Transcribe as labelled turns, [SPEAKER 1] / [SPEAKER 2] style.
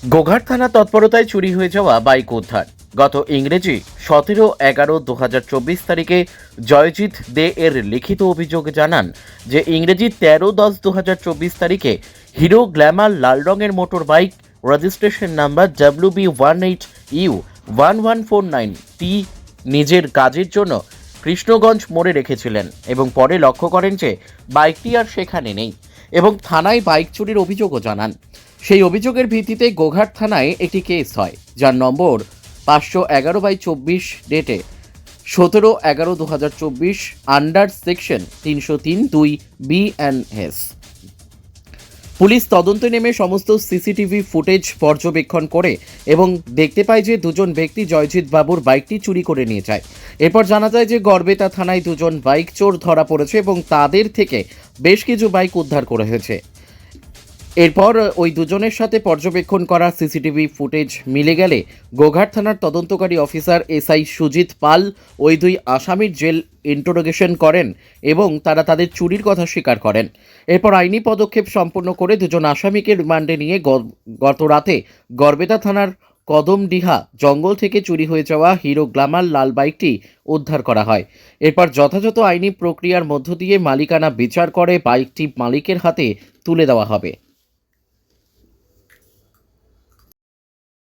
[SPEAKER 1] গোঘাট থানা তৎপরতায় চুরি হয়ে যাওয়া বাইক উদ্ধার। গত ইংরেজি 17/11/2024 তারিখে জয়জিৎ দে এর লিখিত অভিযোগ জানান যে ইংরেজি 13/10/2024 তারিখে হিরো গ্ল্যামার লাল রঙের মোটর বাইক রেজিস্ট্রেশন নাম্বার WB18U1149টি নিজের কাজের জন্য কৃষ্ণগঞ্জ মোড়ে রেখেছিলেন এবং পরে লক্ষ্য করেন যে বাইকটি আর সেখানে নেই এবং থানায় বাইক চুরির অভিযোগও জানান। সেই অভিযোগের ভিত্তিতে গোঘাট থানায় একটি কেস হয়, যার নম্বর 511/24 ডেটে 17/11/2024 আন্ডার সেকশন 303(2) BNS। পুলিশ তদন্তে নেমে সমস্ত সিসিটিভি ফুটেজ পর্যবেক্ষণ করে এবং দেখতে পায় যে দুজন ব্যক্তি জয়জিৎ বাবুর বাইকটি চুরি করে নিয়ে যায়। এরপর জানা যায় যে গড়বেতা থানায় দুজন বাইক চোর ধরা পড়েছে এবং তাদের থেকে বেশ কিছু বাইক উদ্ধার করা হয়েছে। এরপর ওই দুজনের সাথে পর্যবেক্ষণ করা সিসিটিভি ফুটেজ মিলে গেলে গোঘাট থানার তদন্তকারী অফিসার SI সুজিত পাল ওই দুই আসামির জেল ইন্টারোগেশন করেন এবং তারা তাদের চুরির কথা স্বীকার করেন। এরপর আইনি পদক্ষেপ সম্পন্ন করে দুজন আসামিকে রিমান্ডে নিয়ে গত রাতে গড়বেতা থানার কদমডিহা জঙ্গল থেকে চুরি হয়ে যাওয়া হিরো গ্ল্যামার লাল বাইকটি উদ্ধার করা হয়। এরপর যথাযথ আইনি প্রক্রিয়ার মধ্য দিয়ে মালিকানা বিচার করে বাইকটি মালিকের হাতে তুলে দেওয়া হবে।